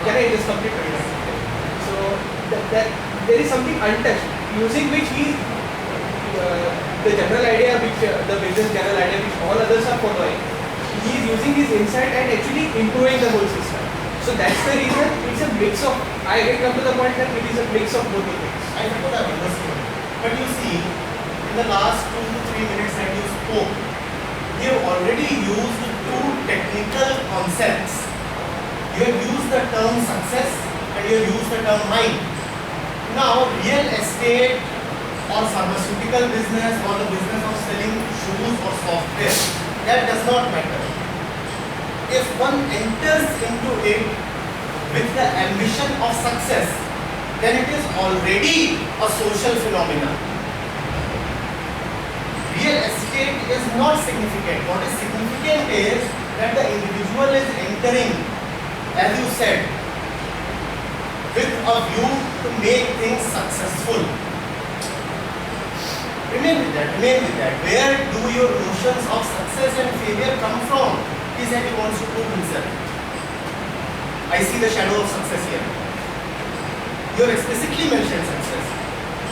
can I just complete my point? So that there is something untouched, using which the general idea, which the business general idea, which all others are following, he is using his insight and actually improving the whole system. So that's the reason it's a mix of. I will come to the point that it is a mix of both the things. I could have understood, but you see, in the last 2 to 3 minutes that you spoke, you have already used two technical concepts. You have used the term success and you have used the term mind. Now, real estate or pharmaceutical business or the business of selling shoes or software, that does not matter. If one enters into it with the ambition of success, then it is already a social phenomenon. Real estate is not significant. What is significant is that the individual is entering, as you said, with a view to make things successful. Remain with that, remain with that. Where do your notions of success and failure come from? He said he wants to prove himself. I see the shadow of success here. You have explicitly mentioned success.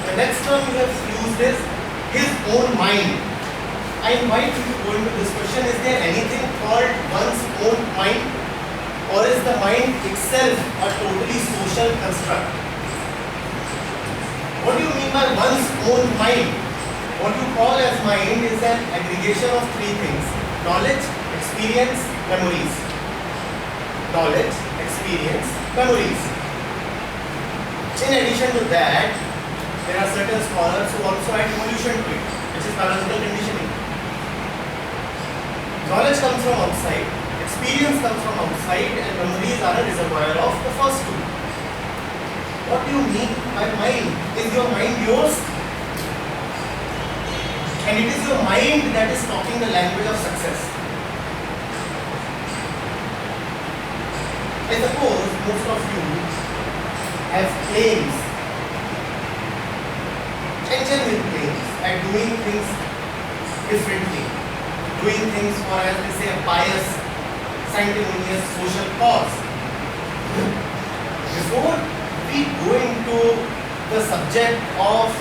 The next term you have used is his own mind. I invite you to go into this question. Is there anything called one's own mind? Or is the mind itself a totally social construct? What do you mean by one's own mind? What you call as mind is an aggregation of three things: knowledge, experience, memories. Knowledge, experience, memories. In addition to that, there are certain scholars who also add evolution to it, which is biological conditioning. Knowledge comes from outside, experience comes from outside, and memories are a reservoir of the first two. What do you mean by mind? Is your mind yours? And it is your mind that is talking the language of success. I suppose most of you have claims, genuine claims, at doing things differently, doing things for, as they say, a pious, sanctimonious social cause. Before we go into the subject of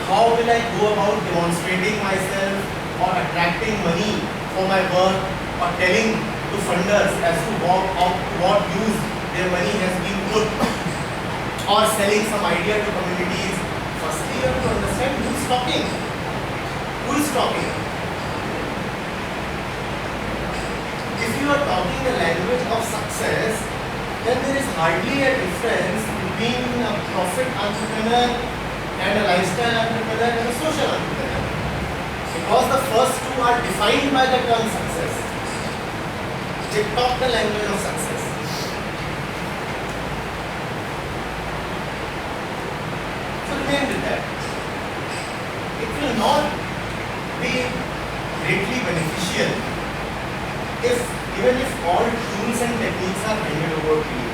how will I go about demonstrating myself or attracting money for my work or telling to funders as to what use their money has been put or selling some idea to communities, firstly you have to understand who is talking. Who is talking? If you are talking the language of success, then there is hardly a difference between a profit entrepreneur and a lifestyle entrepreneur and a social entrepreneur. Because the first two are defined by the term success. They talk the language of success. So remain with that. It will not be greatly beneficial even if all tools and techniques are handed over to you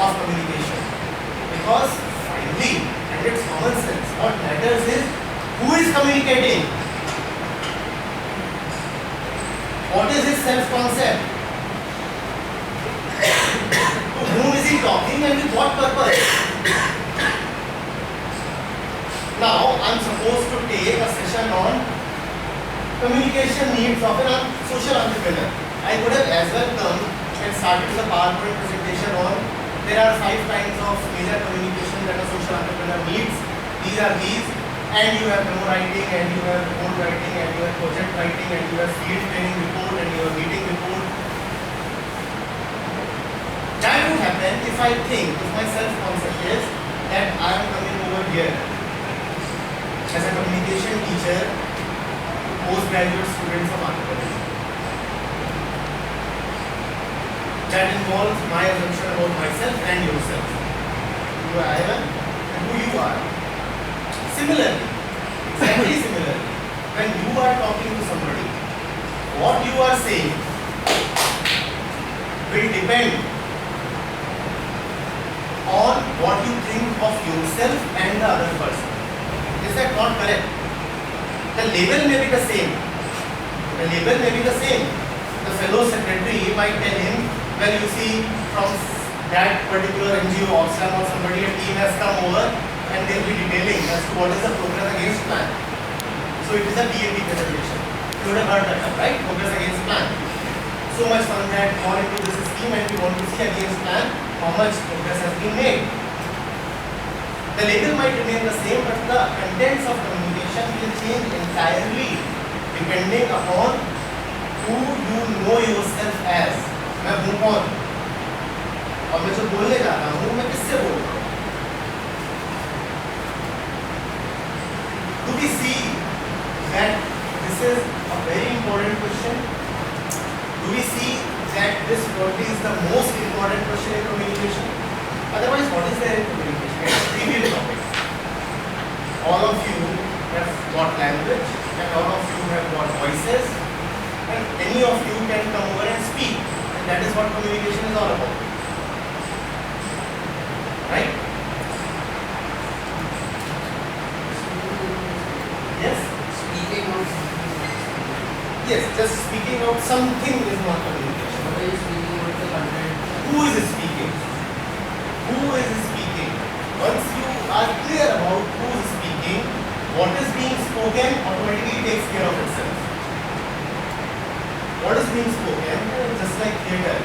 of communication. Because finally, and it's common sense, what matters is who is communicating. What is his self-concept? To whom is he talking and with what purpose? Now, I am supposed to take a session on communication needs of a social entrepreneur. I could have as well come and started with a PowerPoint presentation on there are 5 kinds of major communication that a social entrepreneur needs. These are these, and you have memo writing, and you have report writing, and you have project writing, and you have field training report, and you have meeting report. That would happen if I think, if my self-concept is that I am coming over here as a communication teacher to postgraduate students of entrepreneurship. That involves my assumption about myself and yourself, who I am and who you are. Similarly, exactly similarly, when you are talking to somebody, what you are saying will depend on what you think of yourself and the other person. Is that not correct? The label may be the same. The label may be the same. The fellow secretary might tell him, well, you see, from that particular NGO or somebody, a team has come over and they'll be detailing as to what is the progress against plan. So it is a PAP presentation. You would have heard that, right? Progress against plan. So much fun that gone into this scheme and we want to see against plan how much progress has been made. The label might remain the same, but the contents of communication will change entirely depending upon who you know yourself as. मैं हूँ कौन और मैं जो बोलने जा रहा हूँ मैं किससे बोल रहा हूँ. Do we see that this is a very important question? Do we see that this probably is the most important question in communication? Otherwise, what is there in communication? It's a trivial topic. All of you have got language, and all of you have got voices, and any of you can come over and speak. And that is what communication is all about. Right? Yes? Speaking out. Yes, just speaking out something is not communication. What are you speaking out the content? Who is speaking? Who is speaking? Once you are clear about who is speaking, what is being spoken automatically takes care of itself. What is being spoken, just like theatre.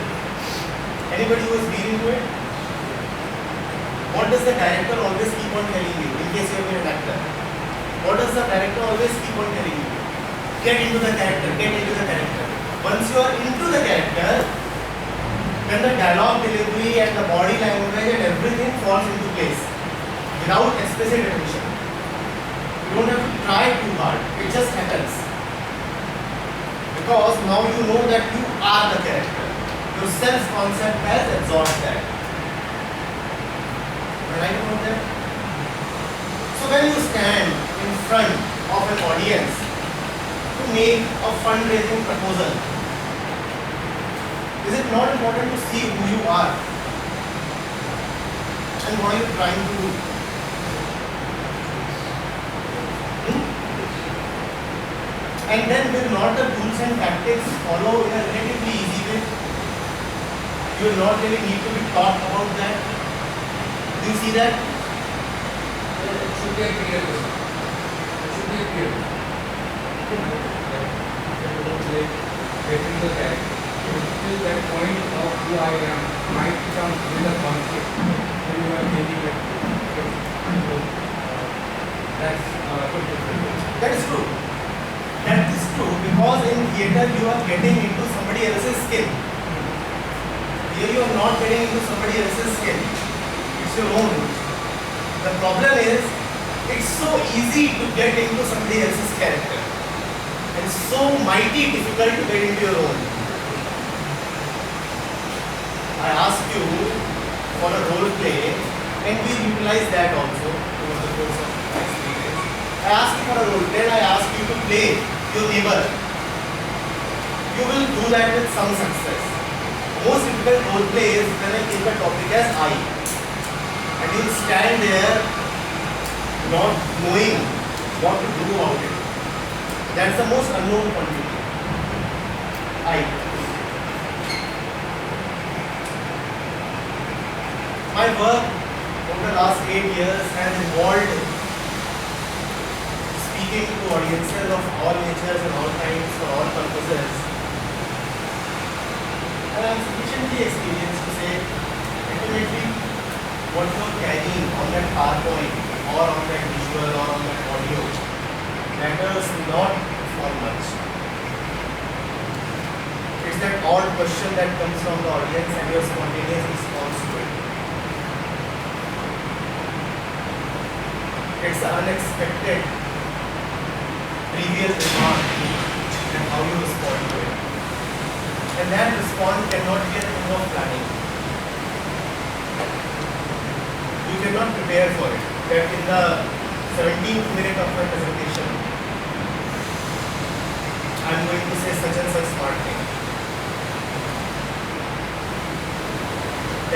Anybody who has been into it? What does the director always keep on telling you in case you have been an actor? What does the director always keep on telling you? Get into the character, get into the character. Once you are into the character, then the dialogue delivery and the body language and everything falls into place without explicit attention. You don't have to try too hard, it just happens. Because now you know that you are the character. Your self-concept has absorbed that. Am I right about that? So when you stand in front of an audience to make a fundraising proposal, is it not important to see who you are and what you are trying to do? And then will not the tools and tactics follow in a relatively easy way? You will not really need to be taught about that. Do you see that? It should be a clear question. It should be a clear question. Getting the character. Till that point of who I am might become in the conflict. So you are thinking that that's That is true. That is true because in theatre you are getting into somebody else's skin. Here you are not getting into somebody else's skin. It's your own. The problem is it's so easy to get into somebody else's character and so mighty difficult to get into your own. I asked you for a role play and we utilize that also over the course of my experience. I asked you for a role play and I asked you to play your neighbor. You will do that with some success. Most difficult role play is when I take a topic as I and you will stand there not knowing what to do about it. That's the most unknown quantity. I. My work over the last 8 years has involved speaking to audiences of all natures and all kinds for all purposes. And I am sufficiently experienced to say ultimately what you are carrying on that PowerPoint or on that visual or on that audio matters not for much. It's that odd question that comes from the audience and your spontaneous response to it. It's the unexpected, trivial remark and how you respond to it. And that response cannot be a thing of planning. You cannot prepare for it. That in the 17th minute of my presentation, I am going to say such and such smart thing.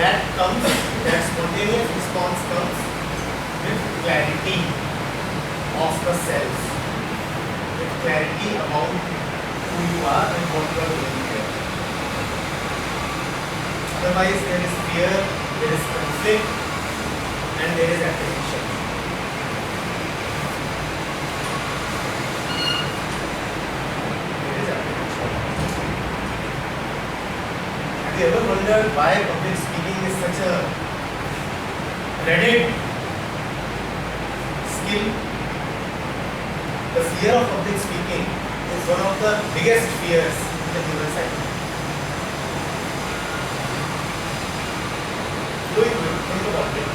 That comes, that spontaneous response comes with clarity of the self, with clarity about who you are and what you are doing here. Otherwise, there is fear, there is conflict, and there is apprehension. There is apprehension. Have you ever wondered why public speaking is such a dreaded skill? The fear of public speaking is one of the biggest fears in the human psyche. Think about it.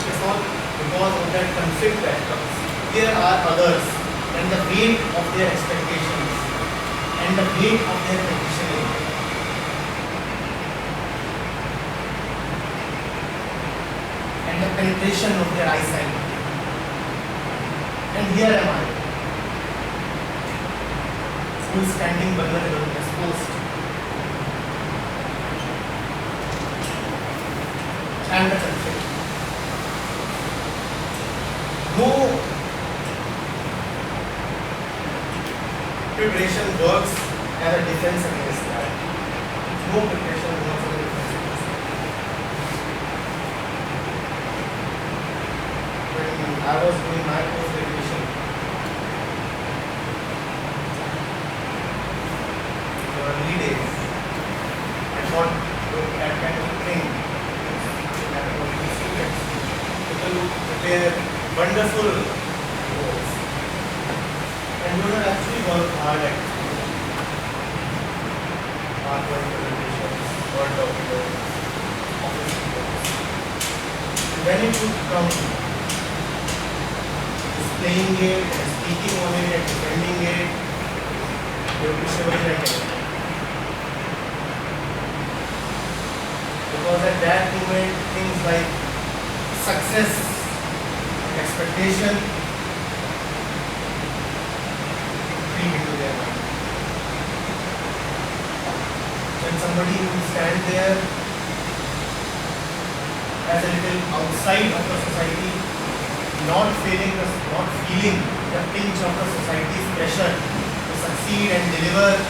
It's not because of that conflict that comes. There are others and the weight of their expectations and the weight of their conditioning. And the penetration of their eyesight. And here am I, who is standing vulnerable, exposed. And the conflict. No preparation works as a defense against that. No preparation works as a defense against that. When I was doing my post-graduation, the early days, I thought that kind of thing. People who prepare wonderful roles and who have actually worked hard at PowerPoint presentations, Word documents, office reports. When it would come to displaying it and speaking on it and defending it, they would be shivering like anything. Because at that moment, things like success, expectation creep into their mind. When somebody who stands there as a little outside of the society, not feeling the pinch of the society's pressure to succeed and deliver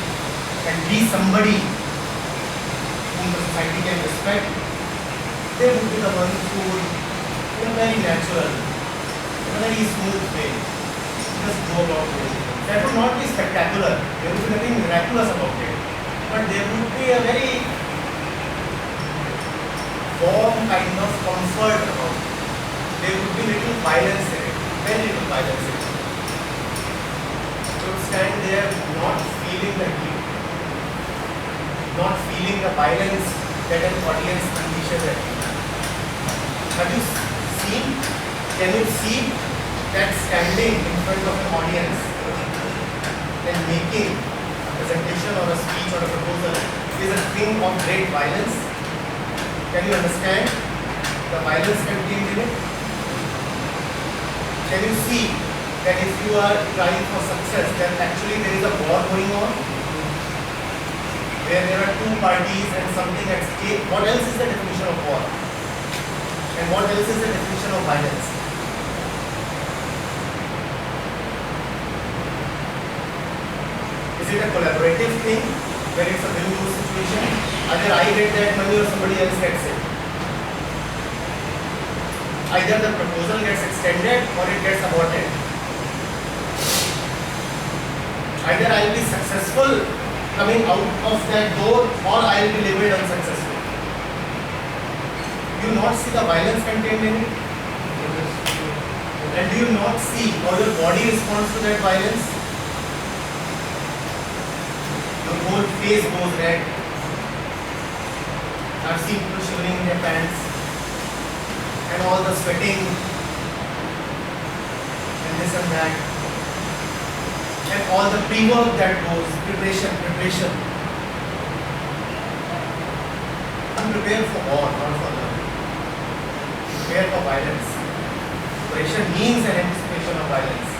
and be somebody whom the society can respect, they would be the ones who would, in a very natural, in a very smooth way, just go about doing it. That would not be spectacular. There would be nothing miraculous about it. But there would be a very warm kind of comfort about it. There would be little violence in it, very little violence in it. You would stand there not feeling the heat, not feeling the violence that an audience unleashes at you. Have you seen? Can you see that standing in front of an audience and making a presentation or a speech or a proposal is a thing of great violence? Can you understand the violence contained in it? Can you see that if you are trying for success, then actually there is a war going on, where there are two parties and something at stake? What else is the definition of war? And what else is the definition of violence? Is it a collaborative thing where it's a win-lose situation? Either I get that money or somebody else gets it. Either the proposal gets extended or it gets aborted. Either I will be successful coming out of that door or I will be labeled unsuccessful. Do you not see the violence contained in it? And do you not see how your body responds to that violence? Your whole face goes red. I've seen people shivering in their pants and all the sweating and this and that and all the pre-work that goes, preparation. I'm prepared for war, not for love. Prepare for violence. Preparation means an anticipation of violence.